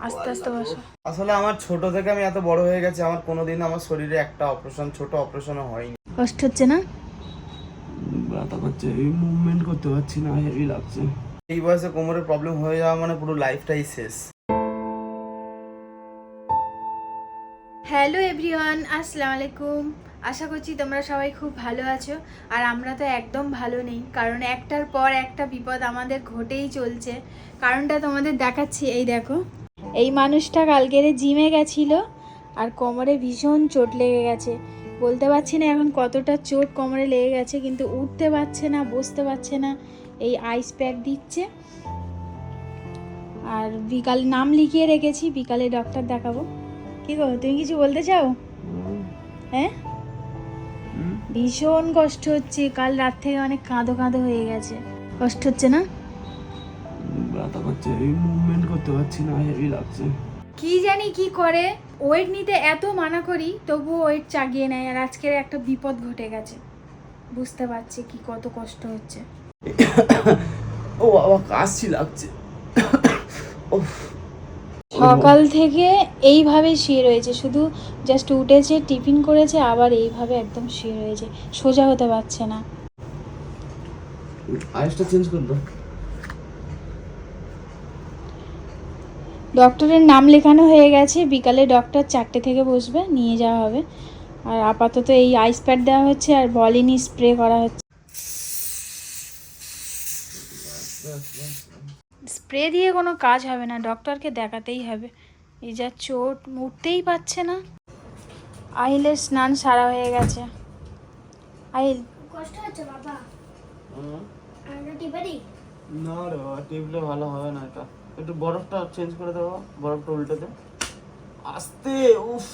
আস্তে আস্তে বসো। আসলে আমার ছোট থেকে আমি এত বড় হয়ে গেছি, আমার কোনোদিন আমার শরীরে একটা অপারেশন, ছোট অপারেশনও হয়নি। কষ্ট হচ্ছে না? ব্যথা করছে, এই মুভমেন্ট করতে পারছি না, হেভি লাগছে। এই বয়সে কোমরের প্রবলেম হয়ে যাওয়া মানে পুরো লাইফটাই শেষ। হ্যালো এভরিওয়ান, আসসালামু আলাইকুম। আশা করছি তোমরা সবাই খুব ভালো আছো। আর আমরা তো একদম ভালো নেই, কারণ একটার পর একটা বিপদ আমাদের ঘটেই চলছে। কারণটা তোমাদের দেখাচ্ছি। এই দেখো, এই মানুষটা কালকেরে জিমে গেছিলো আর কোমরে ভীষণ চোট লেগে গেছে। বলতে পারছি না এখন কতটা চোট কোমরে লেগে গেছে, কিন্তু উঠতে পারছে না, বসতে পারছে না। এই আইস প্যাক দিচ্ছে। আর বিকাল নাম লিখিয়ে রেখেছি, বিকালে ডক্টর দেখাবো। কি গো, তুমি কিছু বলতে চাও? হ্যাঁ, ভীষণ কষ্ট হচ্ছে। কাল রাত থেকে অনেক কাঁদো কাঁদো হয়ে গেছে। কষ্ট হচ্ছে না? ব্যথা করছে, এই মুভমেন্ট করতে পারছি না, হেভি লাগছে। কি জানি কি করে, ওয়েট নিতে এত মানা করি তবুও ওয়েট চাগিয়ে নেয়। আর আজকের একটা বিপদ ঘটে গেছে, বুঝতে পারছি কি কত কষ্ট হচ্ছে। ও বাবা, কাশি লাগছে। সকাল থেকে এইভাবে শুয়ে রয়েছে, শুধু জাস্ট উঠেছে, টিফিন করেছে, আবার এইভাবে একদম শুয়ে রয়েছে, সোজা হতে পারছে না। আইসটা চেঞ্জ করে দাও। ডক্টরের নাম লেখানো হয়ে গেছে, বিকালে ডক্টর 4টে থেকে বসবে, নিয়ে যাওয়া হবে। আর আপাতত এই আইস প্যাড দেওয়া হচ্ছে আর ভলিনি স্প্রে করা হচ্ছে। স্প্রে দিয়ে কোনো কাজ হবে না, ডক্টরকে দেখাতেই হবে। এই যা চোট, উঠতেই পারছে না। আহিলের স্নান সারা হয়ে গেছে। আহিল, কষ্ট হচ্ছে বাবা? আমরা টিপারি? না রে বাবা, টিপলে ভালো হবে না। এটা একটু বরফটা চেঞ্জ করে দেবো, বরফটা উল্টে দে আস্তে। উফ,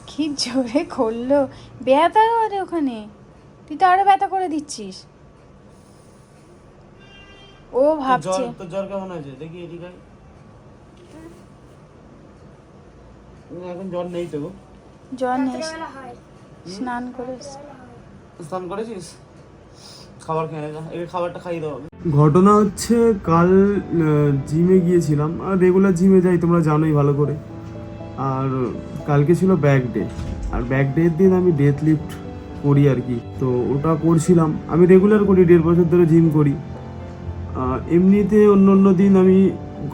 কি জোরে করলো! ব্যথা করে ওখানে, তুই তো আরো ব্যথা করে দিচ্ছিস। ও ভাবছে। তো জ্বর কেমন আছে দেখি, এদিকে আয়। এখন জ্বর নেই তো? জ্বর নেই, রাত্রেবেলা হয়। স্নান করে। স্নান করেছিস? খাবার খেয়ে যা, এই খাবারটা খাইয়ে দাও। ঘটনা হচ্ছে, কাল জিমে গিয়েছিলাম, আর রেগুলার জিমে যাই, তোমরা জানোই ভালো করে। আর কালকে ছিল ব্যাক ডে, আর ব্যাক ডের দিন আমি ডেথ লিফট করি আর কি। তো ওটা করছিলাম, আমি রেগুলার করি, 1.5 বছর ধরে জিম করি। এমনিতে অন্য দিন আমি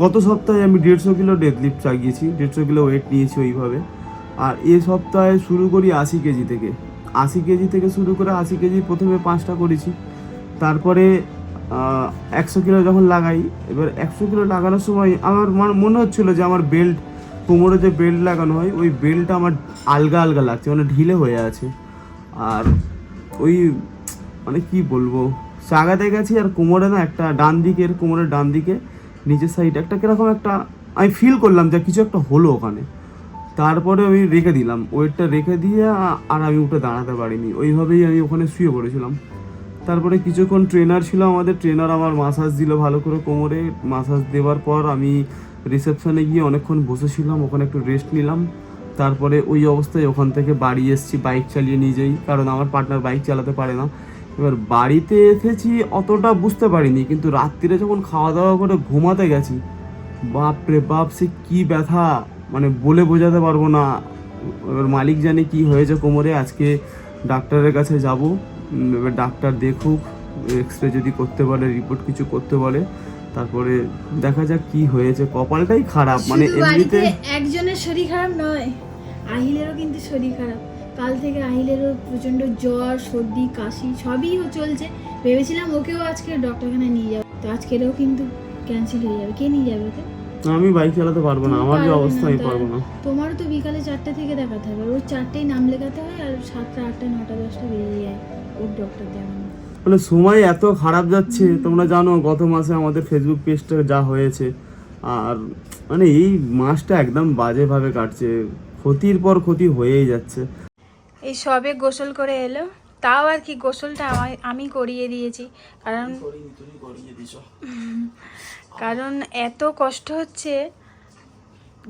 গত সপ্তাহে আমি 150 কিলো ডেথ লিফট চাগিয়েছি, 150 কিলো ওয়েট নিয়েছি ওইভাবে। আর এ সপ্তাহে শুরু করি 80 কেজি থেকে। 80 কেজি থেকে শুরু করে 80 কেজি প্রথমে 5টা করেছি। তারপরে 100 কিলো যখন লাগাই, এবার 100 কিলো লাগানোর সময় আমার মনে হচ্ছিলো যে আমার বেল্ট, কোমরে যে বেল্ট লাগানো হয় ওই বেল্টটা আমার আলগা আলগা লাগছে, মানে ঢিলে হয়ে আছে। আর ওই মানে কি বলবো, চাগাতে গেছি আর কোমরে না একটা ডান দিকের, কোমরের ডান দিকে নিচের সাইডে একটা কিরকম একটা আমি ফিল করলাম যে কিছু একটা হলো ওখানে। তারপরে আমি রেখে দিলাম, ওয়েটটা রেখে দিয়ে আর আমি উঠে দাঁড়াতে পারিনি, ওইভাবেই আমি ওখানে শুয়ে পড়েছিলাম। তারপরে কিছুক্ষণ ট্রেনার ছিল, আমাদের ট্রেনার আমার মাসাজ দিল ভালো করে কোমরে। মাসাজ দেওয়ার পর আমি রিসেপশনে গিয়ে অনেকক্ষণ বসেছিলাম, ওখানে একটু রেস্ট নিলাম। তারপরে ওই অবস্থায় ওখান থেকে বাড়ি এসেছি বাইক চালিয়ে নিজেই, কারণ আমার পার্টনার বাইক চালাতে পারে না। এবার বাড়িতে এসেছি অতটা বুঝতে পারিনি, কিন্তু রাত্রিরে যখন খাওয়া দাওয়া করে ঘুমাতে গেছি, বাপ রে বাপ, সে কী ব্যথা মানে বলে বোঝাতে পারবো না। এবার মালিক জানে কি হয়েছে কোমরে। আজকে ডাক্তারের কাছে যাব, এবার ডাক্তার দেখুক, এক্সরে যদি করতে বলে, রিপোর্ট কিছু করতে বলে, তারপরে দেখা যাক কি হয়েছে। কপালটাই খারাপ, মানে এমনিতে একজনের শরীর খারাপ নয়, আহিলেরও কিন্তু শরীর খারাপ। কাল থেকে আহিলেরও প্রচন্ড জ্বর, সর্দি, কাশি সবই চলছে। ভেবেছিলাম ওকেও আজকে ডক্টরখানায় নিয়ে যাবো, তো আজকেরও কিন্তু ক্যান্সেল হয়ে যাবে। কে নিয়ে যাবে ওকে? আমি বাইক চালাতে পারবো না, আমার যে অবস্থা আমি পারবো না। তোমারও তো বিকালে 4টে থেকে দেখাতে হবে, ওর 4টেই নাম লেখাতে হয়, আর 7টা, 8টা, 9টা, 10টা বেরিয়ে যায় ওর ডক্টর দেখানো। মানে সময় এত খারাপ যাচ্ছে, তোমরা জানো গত মাসে আমাদের ফেসবুক পেজটা যা হয়েছে। আর মানে এই মাসটা একদম বাজেভাবে কাটছে, ক্ষতির পর ক্ষতি হয়েই যাচ্ছে। এই সবে গোসল করে এলো, তাও আর কি গোসলটা আমি করিয়ে দিয়েছি, কারণ এত কষ্ট হচ্ছে,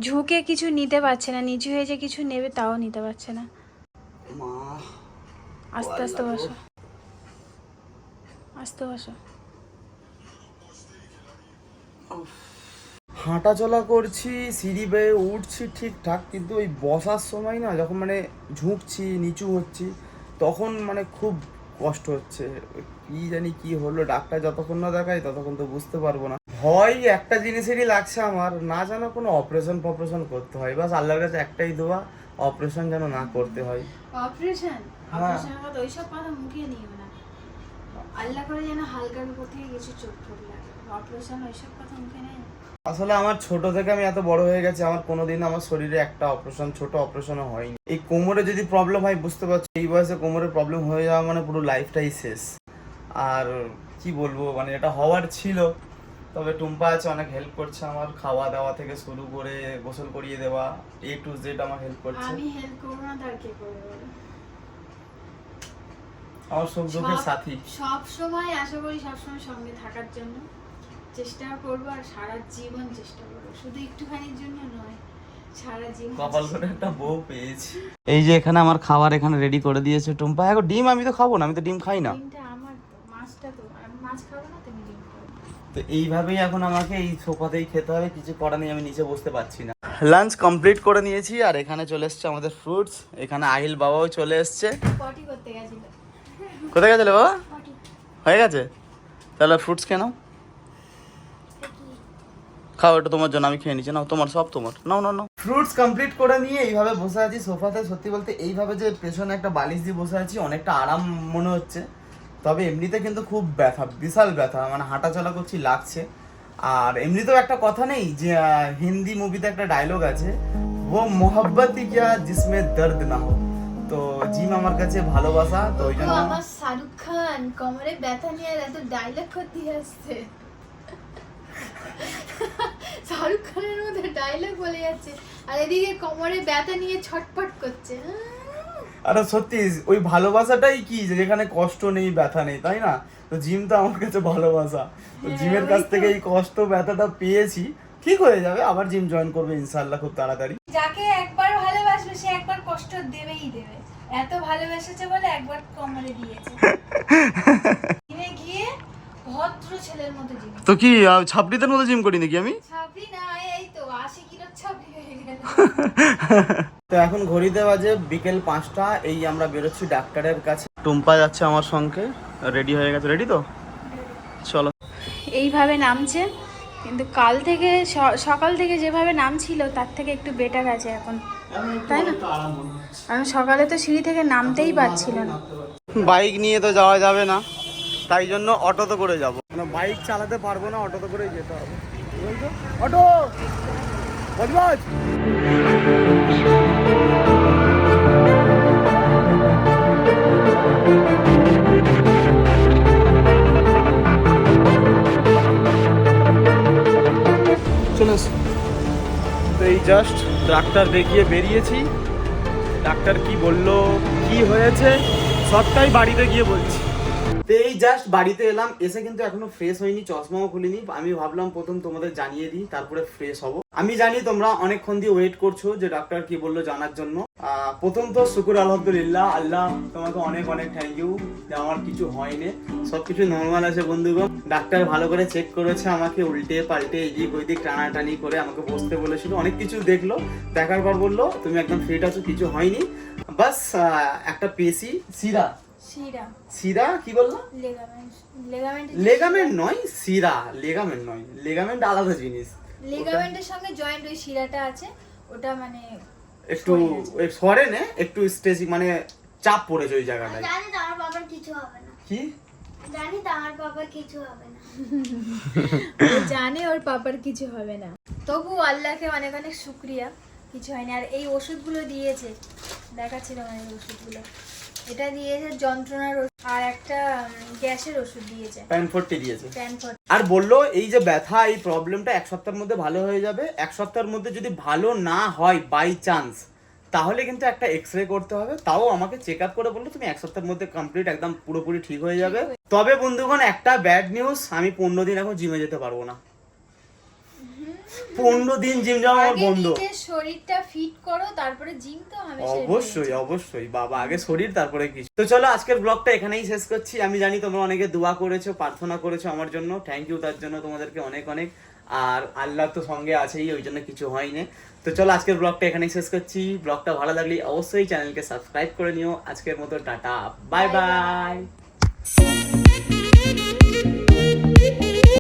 ঝুঁকে কিছু নিতে পারছে না, নিচু হয়ে যে কিছু নেবে তাও নিতে পারছে না। আস্তে আস্তে বসো, আস্তে বসো। হাঁটাচলা করছি, সিঁড়ি বেয়ে উঠছি ঠিকঠাক, কিন্তু ওই বসার সময় না যখন মানে ঝুঁকছি নিচু হচ্ছি তখন মানে খুব কষ্ট হচ্ছে। কি জানি কি হলো, ডাক্তার যতক্ষণ না দেখাই ততক্ষণ তো বুঝতে পারবো না। ভয় একটা জিনিসেরই লাগছে আমার, না যেন কোনো অপারেশন করতে হয়। বাস আল্লাহর কাছে একটাই দোয়া, অপারেশন যেন না করতে হয়। অপারেশন হ্যাঁ। অপারেশনের কথা ওইসব কথা মুখে নিও না। আল্লাহ করে যেন হালকার উপর থেকে কিছু চোট টোট লাগে, অপারেশন ওইসব কথা মুখে নেই। আসলে আমার ছোট থেকে আমি এত বড় হয়ে গেছি, আমার কোনোদিন আমার শরীরে একটা অপারেশন, ছোট অপারেশনও হয়নি। এই কোমরে যদি প্রবলেম হয় বুঝতে পারছি, এই বয়সে কোমরে প্রবলেম হয়ে যাওয়া মানে পুরো লাইফটাই শেষ। আর কি বলবো, মানে এটা হওয়ার ছিল। তবে টুম্পা আছে, অনেক হেল্প করছে আমার, খাওয়া দাওয়া থেকে শুরু করে গোসল করিয়ে দেওয়া, A to Z আমার হেল্প করছে। আমি হেল্প করবো না তার কে করবে বলো? আমার সুখ দুঃখের সাথী। সব সময় আশা করি সবসময় সঙ্গে থাকার জন্য চেষ্টা করবো, আর সারা জীবন চেষ্টা করবো, শুধু একটুখানির জন্য নয়, সারা জীবন। কপাল করে একটা বউ পেয়েছি। এই যে এখানে আমার খাবার এখানে রেডি করে দিয়েছে টুম্পা। এখন ডিম আমি তো খাবো না, আমি তো ডিম খাই না। ডিমটা আমার তো, মাছটা তো আমি মাছ খাবো না, তুমি ডিম খাবে। তো এইভাবেই এখন আমাকে এই সোফাতেই খেতে হবে, কিছু করার নেই, আমি নিচে বসতে পারছি না। লাঞ্চ কমপ্লিট করে নিয়েছি, আর এখানে চলে এসছে আমাদের ফ্রুটস। এখানে আহিল বাবাও চলে এসছে। পটি করতে গেছিল। কোথায় গেছিলে বাবা? পটি হয়ে গেছে? তাহলে ফ্রুটস কেন খাও, এটা তোমার জন্য আমি খেয়ে নিচ্ছি। নাও, তোমার সব তোমার, নাও নাও নাও। ফ্রুটস কমপ্লিট করে নিয়ে এইভাবে বসে আছি সোফাতে। সত্যি বলতে এইভাবে যে পেছনে একটা বালিশ দিয়ে বসে আছি অনেকটা আরাম মনে হচ্ছে। তবে এমনিতে কিন্তু খুব ব্যথা, বিশাল ব্যথা, মানে হাঁটা চলা করছি লাগছে। আর এমনিতেও একটা কথা নেই যে হিন্দি মুভিতে একটা ডায়লগ আছে, ও মোহব্বতই কিয়া জিসমে দর্দ না হো। তো জিম আমার কাছে ভালোবাসা, তো ওই জন্য আমার শাহরুখ খান কোমরে ব্যথা নিয়ে এত ডায়লগ করতে আসছে। শাহরুখ খানের মধ্যে ডায়লগ বলে যাচ্ছে, আর এদিকে কোমরে ব্যথা নিয়ে ছটপট করছে। আরে সত্যি ওই ভালোবাসাটাই কি, যে যেখানে কষ্ট নেই ব্যথা নেই, তাই না? তো জিম তো আমার কাছে ভালোবাসা। তো হ্যাঁ, জিমের ওই কাছ তো। থেকে এই কষ্ট ব্যথাটা পেয়েছি, ঠিক হয়ে যাবে। আবার জিম জয়েন করবে ইনশাআল্লাহ খুব তাড়াতাড়ি। যাকে একবার ভালোবাসবে সে একবার কষ্ট দেবেই দেবে। এত ভালোবেসেছে বলে একবার কোমরে দিয়েছে। জিমে গিয়ে ভদ্র ছেলের মতো জিম। তো কি ছাপড়িদের মতো জিম করি নাকি আমি? ছাপড়ি না, এই তো 80 কিলো ছাপড়ি হয়ে গেল। তো এখন ঘড়িতে বাজে বিকেল 5টা। এই আমরা বেরোচ্ছি ডাক্তারের কাছে। টুম্পা যাচ্ছে আমার সঙ্গে, রেডি হয়ে গেছে। রেডি তো? চলো। এইভাবে নামছে, কিন্তু কাল থেকে সকাল থেকে যেভাবে নামছিল তার থেকে একটু বেটার আছে এখন, তাই না? আমি সকালে তো সিঁড়ি থেকে নামতেই পারছিল না। বাইক নিয়ে তো যাওয়া যাবে না, তাই জন্য অটোতে করে যাব। মানে বাইক চালাতে পারবো না, অটোতে করে যেতে হবে। অটো বজবজ। চলে এসো। তো এই জাস্ট ডাক্তার দেখিয়ে বেরিয়েছি। ডাক্তার কি বললো, কি হয়েছে, সবটাই বাড়িতে গিয়ে বলছি। তো এই জাস্ট বাড়িতে এলাম, এসে কিন্তু এখনো ফ্রেশ হয়নি, চশমাও খুলিনি। আমি ভাবলাম প্রথম তোমাদের জানিয়ে দিই, তারপরে ফ্রেশ হব। আমি জানি তোমরা অনেকক্ষণ দিয়ে ওয়েট করছো যে ডাক্তার কি বললো জানার জন্য। প্রথম তো শুকুর আলহামদুলিল্লাহ, আল্লাহ তোমাকে অনেক অনেক থ্যাংক ইউ যে আমার কিছু হয়নি, সবকিছু নর্মাল আছে বন্ধুগণ। ডাক্তার ভালো করে চেক করেছে আমাকে, উল্টে পাল্টে এদিক ওইদিক টানাটানি করে আমাকে বসতে বলেছিল, অনেক কিছু দেখলো। দেখার পর বললো তুমি একদম ফিট আছো, কিছু হয়নি। বাস একটা পেশি শিরা কি বললো, লেগামেন্ট নয় শিরা, লেগামেন্ট নয়, লেগামেন্ট আলাদা জিনিস। লিগামেন্টের সঙ্গে জয়েন্ট ওই শিরাটা আছে, ওটা মানে একটু সরে নে, একটু স্ট্রেচিং মানে চাপ পড়েছে ওই জায়গাটায়। জানি তো আমার বাবার কিছু হবে না। কি জানি তো আমার বাবার কিছু হবে না। ও জানে ওর পাপার কিছু হবে না, তবু আল্লাহকে অনেক অনেক শুক্রিয়া, কিছু হয়নি। আর এই ওষুধগুলো দিয়েছে, দেখাচ্ছিল মানে এই ওষুধগুলো, এটা দিয়েছে যন্ত্রণার ওষুধ, আর একটা গ্যাসের ওষুধ দিয়েছে, প্যানফর্টি দিয়েছে। প্যানফর্ট। আর বললো এই যে ব্যথা, এই প্রবলেমটা 1 সপ্তাহের মধ্যে ভালো হয়ে যাবে। 1 সপ্তাহের মধ্যে যদি ভালো না হয় বাই চান্স, তাহলে কিন্তু একটা এক্সরে করতে হবে। তাও আমাকে চেক আপ করে বললো তুমি 1 সপ্তাহের মধ্যে কমপ্লিট একদম পুরোপুরি ঠিক হয়ে যাবে। তবে বন্ধুগণ একটা ব্যাড নিউজ, আমি 15 দিন এখন জিমে যেতে পারবো না। 15 দিন জিম যাওয়া আমার আগে বন্ধ। নিজের শরীরটা ফিট করো, তারপরে জিম তো হামেশাই অবশ্যই অবশ্যই বাবা, আগে শরীর তারপরে কিছু। তো চলো আজকের ব্লগটা এখানেই শেষ করছি। আমি জানি তোমরা অনেকে দোয়া করেছো, প্রার্থনা করেছো আমার জন্য, থ্যাংক ইউ তার জন্য তোমাদেরকে অনেক অনেক। আর আল্লাহ তো সঙ্গে আছেই, ওই জন্য কিছু হয়নি। তো চলো আজকের ব্লগটা এখানেই শেষ করছি। ব্লগটা ভালো লাগলে অবশ্যই চ্যানেলকে সাবস্ক্রাইব করে নিও। আজকের মতো টাটা, বাই বাই।